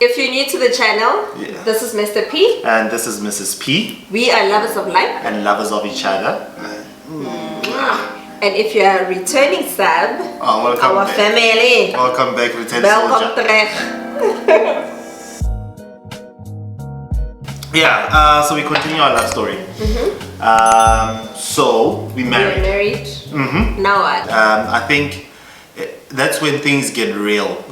If you're new to the channel, this is Mr. P. And this is Mrs. P. We are lovers of life. And lovers of each other. And if you are a returning sub, welcome our back. family. Welcome back, return Welcome soldier. So we continue our love story. So we married. We're married. Now what? I think that's when things get real.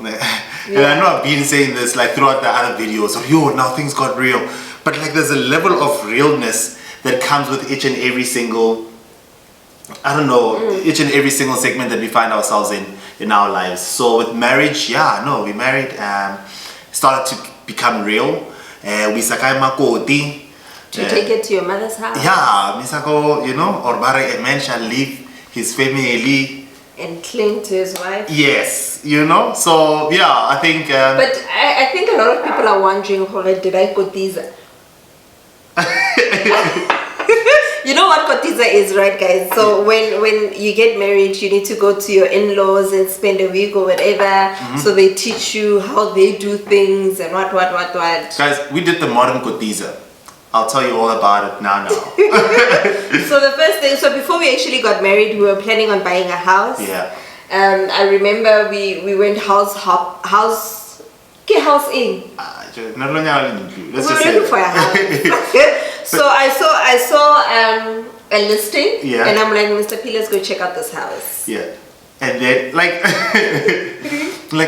And I know I've been saying this like throughout the other videos of now things got real. But like there's a level of realness that comes with each and every single, each and every single segment that we find ourselves in our lives. So with marriage, we married, started to become real. We sakai makoti. To take it to your mother's house? Yeah, misako, orbare a man shall leave his family and cling to his wife. Yes, so I think. But I think a lot of people are wondering, did I kotiza? You know what kotiza is, right, guys? So when you get married, you need to go to your in-laws and spend a week or whatever. So they teach you how they do things and what. Guys, we did the modern kotiza. I'll tell you all about it now. So the first thing, before we actually got married, we were planning on buying a house. Yeah. I remember we went house in. Let's just looking for a house. So I saw a listing. Yeah. And I'm like, Mr. P, let's go check out this house. Yeah. And then like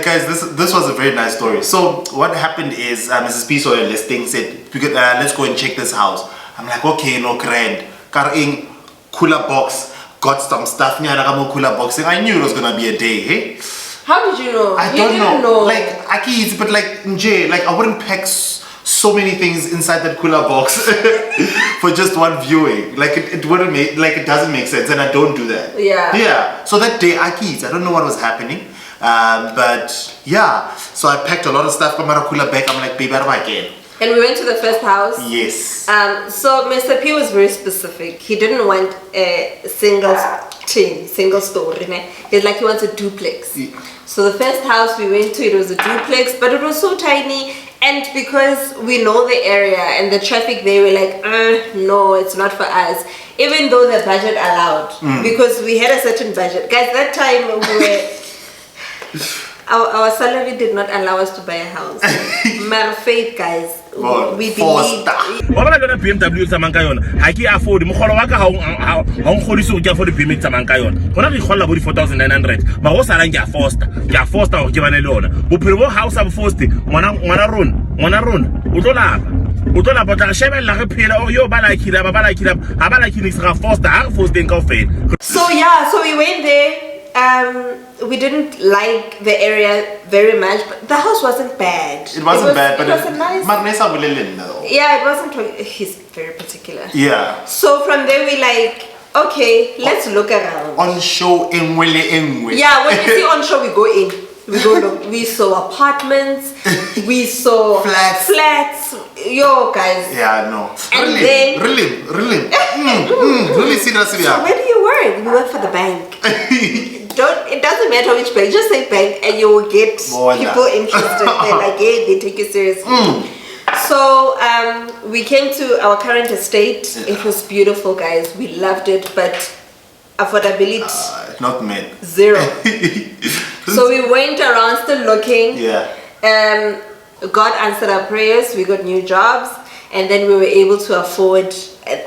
guys, this was a very nice story. So what happened is Mrs. P saw a listing, said let's go and check this house. I'm like, okay, no grand. Car in cooler box, got some stuff cooler box. I knew it was gonna be a day, hey? How did you know? I don't know. Like Aki's, but like I wouldn't pack so many things inside that cooler box for just one viewing. Like it wouldn't make, like it doesn't make sense, and I don't do that. Yeah. So that day Aki's, I don't know what was happening. So I packed a lot of stuff from our cooler bag. I'm like, baby, I can. And we went to the first house. Yes. So Mr. P was very specific. He didn't want a single story. He's like, he wants a duplex. Yeah. So the first house we went to, it was a duplex, but it was so tiny. And because we know the area and the traffic there, we're like, no, it's not for us. Even though the budget allowed, because we had a certain budget. Guys, that time we were... Our salary did not allow us to buy a house. My faith, guys. We believe. What am I going to BMW Tamankayon? I can't afford Mokolawaka. How Horisu get for the payment Tamankayon? When I call about 4,900, but what's I get Foster or given a loan? We put a house of Foster, one run, Utola, but I shall like a pillar or your Balakira, Foster, So we went there. We didn't like the area very much, but the house wasn't bad. It wasn't bad, but it was a nice. Yeah, it wasn't. He's very particular. Yeah. So from there we like, okay, let's look around. On show in Willie. Yeah, when you see on show, we go in. We go look. We saw apartments. We saw flats. Yo, guys. Yeah, no. And really serious. So where do you work? We work for the bank. It doesn't matter which bank, just say bank and you will get people interested. They're like, yeah, they take you seriously. So we came to our current estate. It was beautiful, guys. We loved it, but affordability not met. Zero. So we went around still looking. God answered our prayers. We got new jobs, and then we were able to afford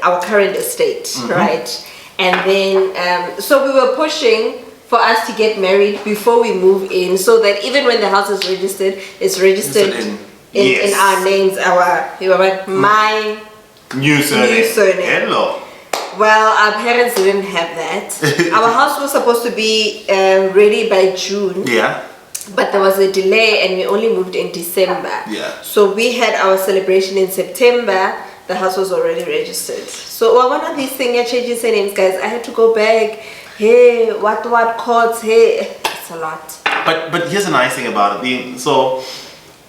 our current estate, right? And then so we were pushing for us to get married before we move in, so that even when the house is registered, it's registered in our names. My new surname. Hello. Well, our parents didn't have that. Our house was supposed to be ready by June. Yeah. But there was a delay, and we only moved in December. Yeah. So we had our celebration in September. The house was already registered. So one of these things changes their names, guys. I had to go back. Hey, what courts? Hey, it's a lot. But here's the nice thing about it. So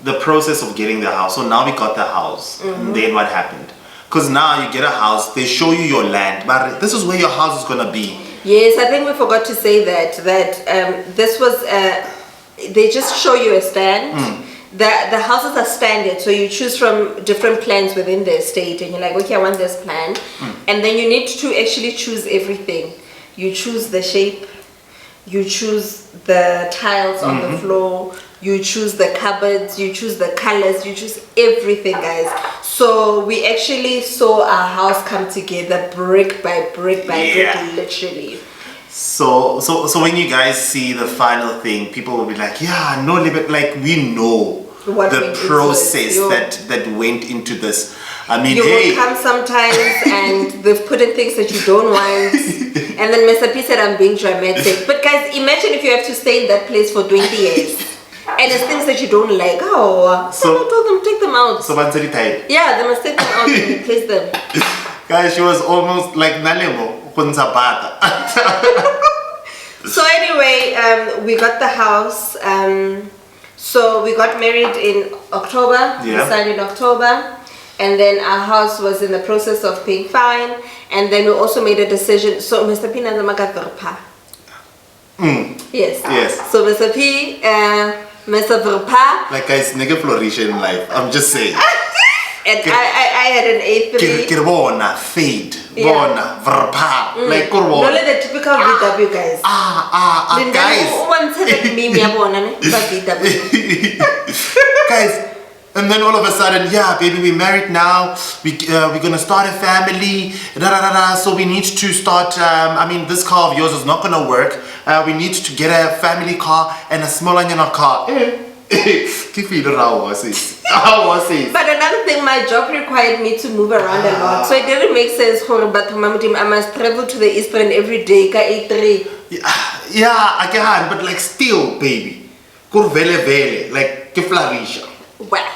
the process of getting the house. So now we got the house. Then what happened? Because now you get a house. They show you your land, but this is where your house is gonna be. Yes, I think we forgot to say that this was. They just show you a stand. the houses are standard, so you choose from different plans within the estate, and you're like, okay, I want this plan, and then you need to actually choose everything. You choose the shape, you choose the tiles on the floor, you choose the cupboards, you choose the colors, you choose everything, guys. So we actually saw our house come together brick by brick by brick, literally. So when you guys see the final thing, people will be like, yeah, no limit, like we know what the process that went into this. I mean, you will come sometimes and they've put in things that you don't want, and then Mr. P said I'm being dramatic. But guys, imagine if you have to stay in that place for 20 years and it's things that you don't like. Oh, so I told them take them out. So yeah, they must take them out and replace them. Guys, she was almost like Nalemo. So anyway, we got the house. So we got married in October. We signed in October, and then our house was in the process of paying fine. And then we also made a decision. So Mr. P Nazamaga. Yes. So Mr. P, Mr. Verpa. Like guys, nigga flourish in life. I'm just saying. And I had an A3. Kirvona, fade, bona, verpa. Like Kurvona. No, like the typical VW guys. Guys. Guys, and then all of a sudden, yeah, baby, we're married now. We're gonna start a family. So we need to start. I mean, this car of yours is not gonna work. We need to get a family car and a small car. But another thing, my job required me to move around a lot, so it didn't make sense for but I must travel to the Eastern every day. Yeah, I can, but like still, baby, like flourish. Well,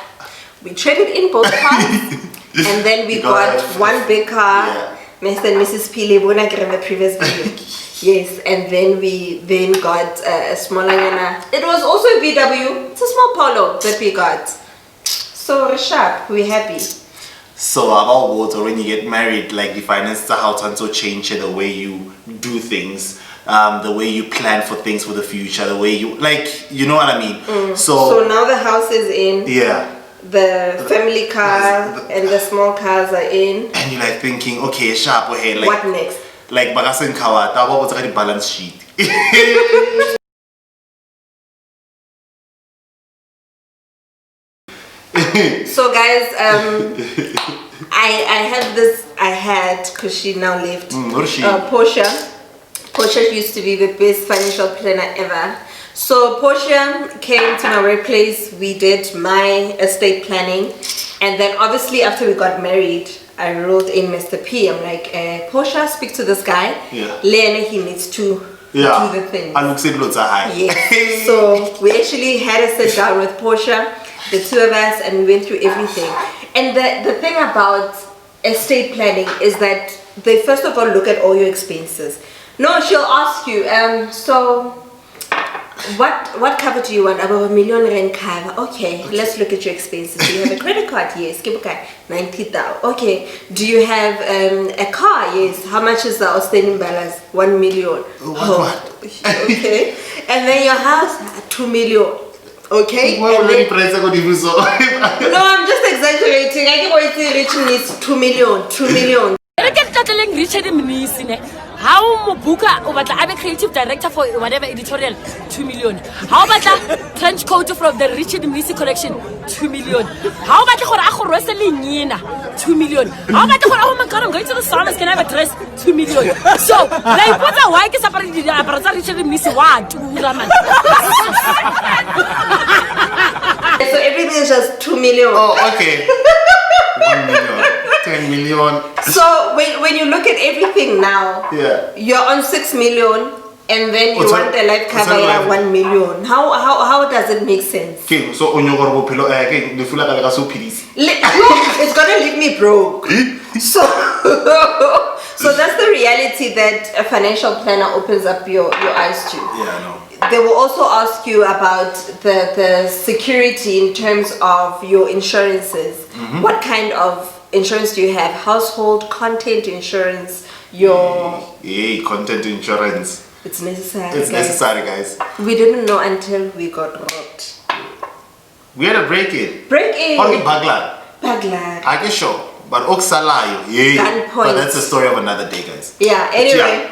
we traded in both cars, and then we got one big car. Mr. and Mrs. P. in the previous video. Yes, and then we got a smaller yana. It was also a VW. It's a small Polo that we got. So we're sharp, we're happy. So about water, when you get married, like the finances are how to change the way you do things, the way you plan for things for the future, the way you like, you know what I mean. So now the house is in. Yeah. The family car and the small cars are in. And you're like thinking, okay, sharp ahead. Like, what next? Like bagasen kawata, what was the balance sheet? So guys, I had because she now left. Portia used to be the best financial planner ever. So Portia came to my workplace. We did my estate planning, and then obviously after we got married, I wrote in Mr. P. I'm like, Portia, speak to this guy. Lene, he needs to do the thing. Yes. So we actually had a sit down with Portia, the two of us, and we went through everything. And the thing about estate planning is that they first of all look at all your expenses. No, she'll ask you, so what cover do you want? About R1,000,000 cover. Okay, let's look at your expenses. Do you have a credit card? Yes. 90,000. Okay. Do you have a car? Yes. How much is the outstanding balance? 1 million. What? Okay. And then your house, 2 million. Okay. No, I'm just exaggerating. I think what rich needs 2 million. 2 million. How Mubuka over the creative director for whatever editorial, 2 million. How about the trench coat from the Richard Mnisi collection, 2 million. How about the wrestling Nina, 2 million. How about the oh my god, I'm going to the summers, can I have a dress, 2 million. So like what's a white is a Richard Mnisi what? So everything is just 2 million. Oh, okay. 1 million. 10 million. So when you look at everything now, you're on 6 million, and then you want a life cover at 1 million. How does it make sense? Okay, so on your it's gonna leave me broke. So that's the reality that a financial planner opens up your eyes to. Yeah, I know. They will also ask you about the security in terms of your insurances. What kind of insurance do you have? Household, content insurance, your... Yeah, content insurance. It's necessary. It's necessary, guys. We didn't know until we got robbed. We had a break-in. Break-in. Only Bagla. Bagla. I can show. But Oksalayo, yeah. Gunpoint. But that's the story of another day, guys. Yeah, anyway.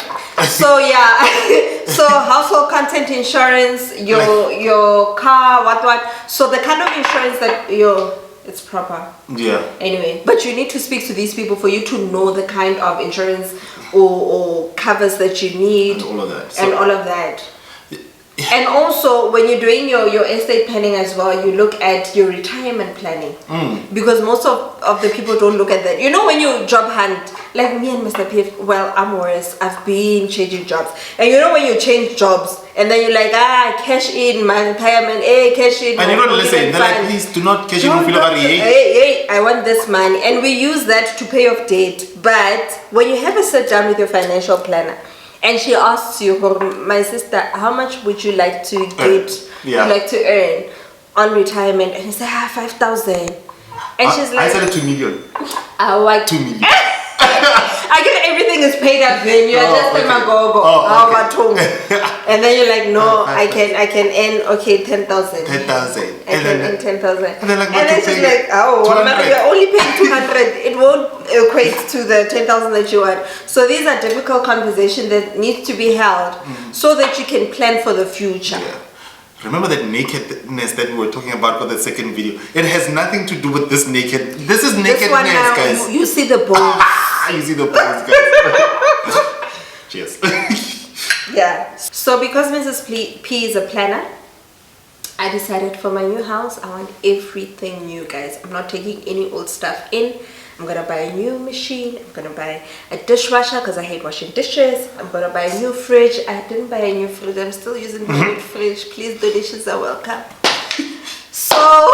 So yeah. So household content insurance, your car, what. So the kind of insurance that it's proper. Yeah. Anyway, but you need to speak to these people for you to know the kind of insurance or covers that you need. And all of that. And all of that. And also, when you're doing your estate planning as well, you look at your retirement planning. Because most of the people don't look at that. You know, when you job hunt, like me and Mr. P, well, I'm worse. I've been changing jobs. And you know when you change jobs, and then you're like, cash in my retirement, cash in. And you don't listen. They're like, please do not cash in. I want this money. And we use that to pay off debt. But when you have a sit down with your financial planner, and she asks you, my sister, how much would you like to get, like to earn on retirement? And you say, 5,000. And she's like, I said 2 million. I like 2 million. I get everything is paid up then. You're just in my go. And then you're like, no, I can earn 10,000. 10,000. I can earn 10,000. And then she's like, you're only paying 200. It won't equate to the 10,000 that you want. So these are difficult conversations that need to be held so that you can plan for the future. Yeah. Remember that nakedness that we were talking about for the second video? It has nothing to do with this naked. This is nakedness, guys. You see the bones. You see the bones, guys. Cheers. Yeah. So because Mrs. P is a planner, I decided for my new house, I want everything new, guys. I'm not taking any old stuff in. I'm gonna buy a new machine. I'm gonna buy a dishwasher because I hate washing dishes. I'm gonna buy a new fridge. I didn't buy a new fridge. I'm still using the old fridge. Please, donations are welcome. So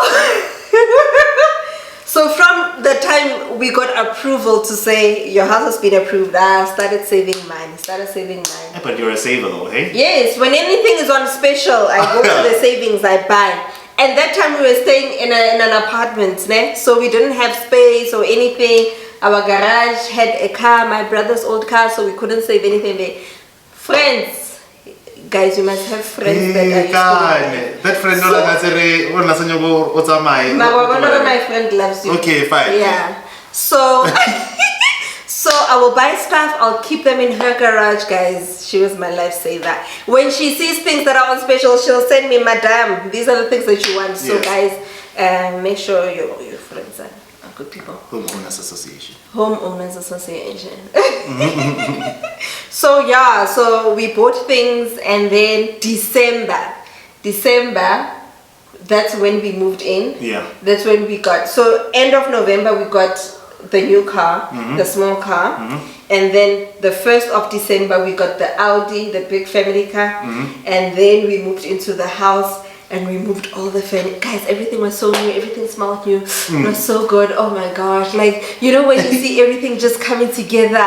from the time we got approval to say your house has been approved, I started saving mine. Yeah, but you're a saver though, hey? Yes, when anything is on special, I go to the savings, I buy. And that time we were staying in an apartment, né? So we didn't have space or anything. Our garage had a car, my brother's old car, so we couldn't save anything there. Friends, guys, you must have friends that are used that friend my friend loves you. Okay, fine. Yeah. So so I will buy stuff, I'll keep them in her garage, guys. She was my lifesaver. When she sees things that are on special, she'll send me, madam, these are the things that you want. So guys, make sure your friends are good people. Homeowners Association. So yeah, so we bought things, and then December, that's when we moved in. Yeah. That's when we got, so end of November we got the new car, the small car, and then the 1st of December we got the Audi, the big family car, and then we moved into the house and we moved all the furniture. Guys, everything was so new, everything smelled new, it was so good. Oh my gosh, like, you know when you see everything just coming together,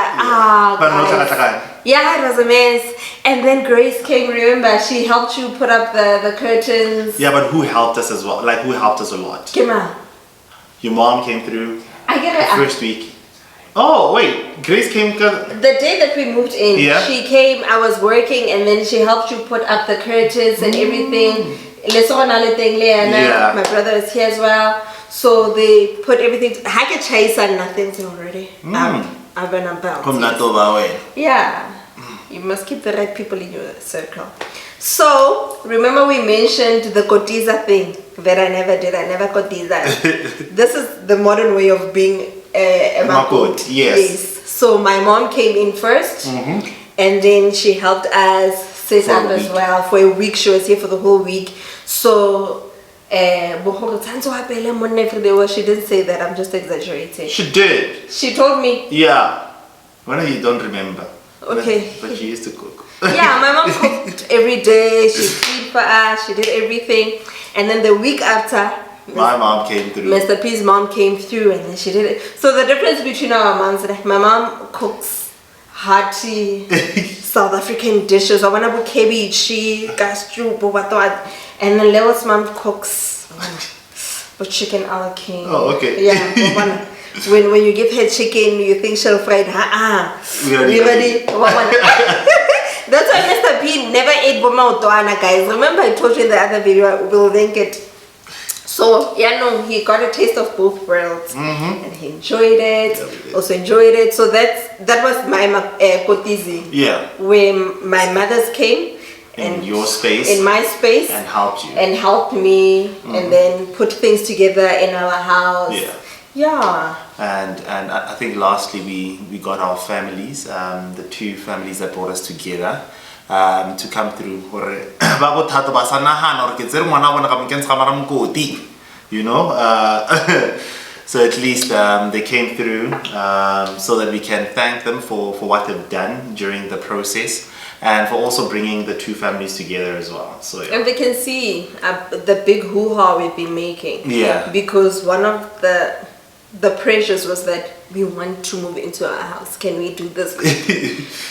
yeah, it was a mess. And then Grace came, remember, she helped you put up the curtains. Yeah, but who helped us as well? Like, who helped us a lot? Kima. Your mom came through. I get it. First week. Oh wait, Grace came. The day that we moved in, she came. I was working, and then she helped you put up the curtains and everything. My brother is here as well, so they put everything. I can chase and nothing's already. I've been about. Yeah, you must keep the right people in your circle. So remember we mentioned the kotiza thing that I never did. I never kotiza. This is the modern way of being a Makoti. Yes. So my mom came in first, and then she helped us set up as well for a week. She was here for the whole week. So she didn't say that. I'm just exaggerating. She did. She told me. Yeah. Well, you don't remember. Okay. But she used to cook. Yeah, my mom cooked every day. She cleaned for us. She did everything. And then the week after, my mom came through. Mr. P's mom came through, and then she did it. So the difference between our moms, like my mom cooks hearty South African dishes. I want to put cabbage, gastro, and then Leo's mom cooks chicken a la king. Oh, okay. Yeah. When you give her chicken, you think she'll fry it. We ready? That's why Mr. P never ate boma utoana, guys. Remember I told you in the other video, we'll link it. So yeah, no, he got a taste of both worlds, and he enjoyed it. Yeah, also enjoyed it. So that was my kotiza. Yeah. Where my mothers came In your space. in my space, and helped you. and helped me, and then put things together in our house. Yeah. Yeah. And I think lastly we got our families, the two families that brought us together, to come through. You know, so at least they came through, so that we can thank them for what they've done during the process, and for also bringing the two families together as well. So yeah. And we can see the big hoo-ha we've been making. Yeah. Because one of the pressures was that we want to move into our house. Can we do this?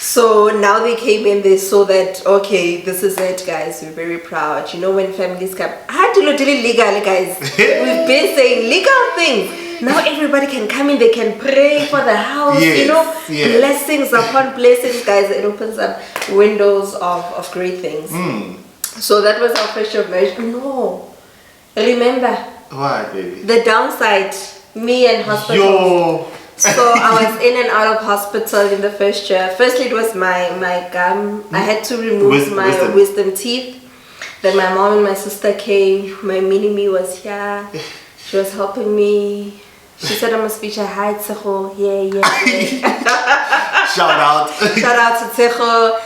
So now they came in, they saw that, okay, this is it, guys. We're very proud. You know, when families come, legal, guys. We've been saying legal things. Now everybody can come in, they can pray for the house. Yes, you know, yes. blessings upon blessings, guys. It opens up windows of great things. So that was our first year of marriage. No, remember. Why, baby? The downside, me and hospital. Yo. So I was in and out of hospital in the first year. Firstly, it was my gum. I had to remove my wisdom teeth. Then my mom and my sister came. My mini-me was here. She was helping me. She said I'm a speech. Hi, Tsecho. Yeah. Shout out. Shout out to Tsecho,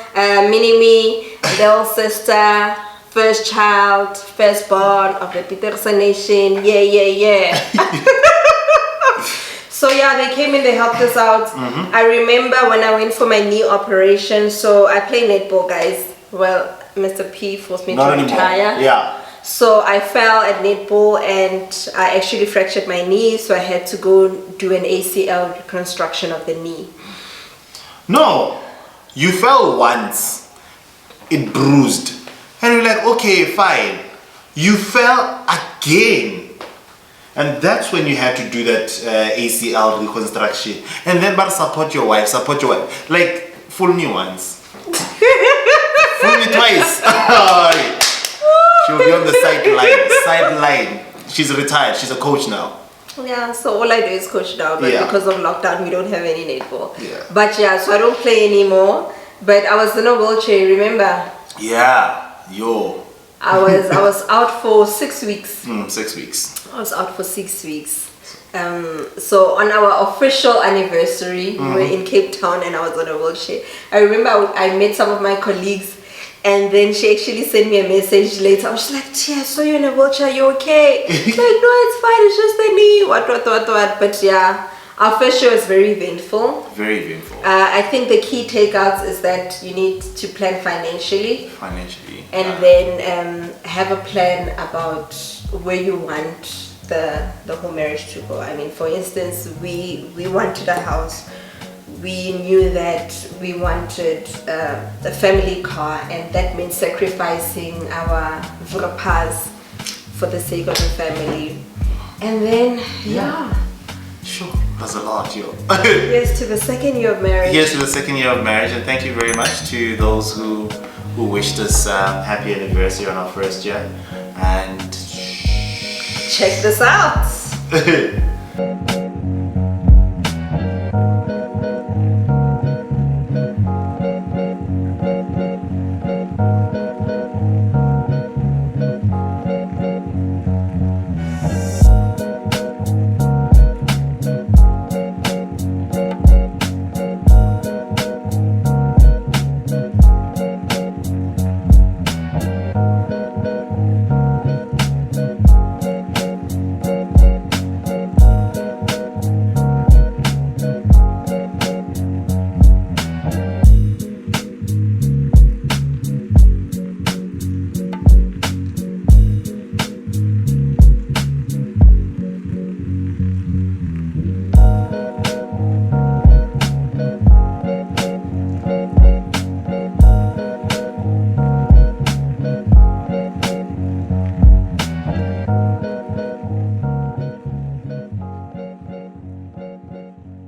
mini-me, little sister, first child, firstborn of the Peterson Nation. Yeah. So yeah, they came in, they helped us out. I remember when I went for my knee operation, so I play netball, guys. Well, Mr. P forced me to retire. Yeah. So I fell at netball and I actually fractured my knee, so I had to go do an ACL reconstruction of the knee. No, you fell once, it bruised, and you're like, okay, fine. You fell again. And that's when you had to do that ACL reconstruction. And then but support your wife. Like, fool me once. Fool me twice. She'll be on the sideline. She's retired. She's a coach now. Yeah, so all I do is coach now, but because of lockdown, we don't have any netball. Yeah. But yeah, so I don't play anymore. But I was in a wheelchair, remember? Yeah, yo. I was out for 6 weeks. 6 weeks. I was out for 6 weeks. So on our official anniversary, we were in Cape Town and I was on a wheelchair. I remember I met some of my colleagues, and then she actually sent me a message later. I was like, Tia, I saw you in a wheelchair, you okay? She's like, no, it's fine, it's just the knee, what. But yeah, our first year was very eventful. Very eventful. I think the key takeouts is that you need to plan financially. And then have a plan about where you want the whole marriage to go. I mean, for instance, we wanted a house. We knew that we wanted a family car, and that meant sacrificing our vrapas for the sake of the family. And then, Sure, that's a lot, yo. Yes, to the second year of marriage. Yes, to the second year of marriage, and thank you very much to those who wished us happy anniversary on our first year. And check this out.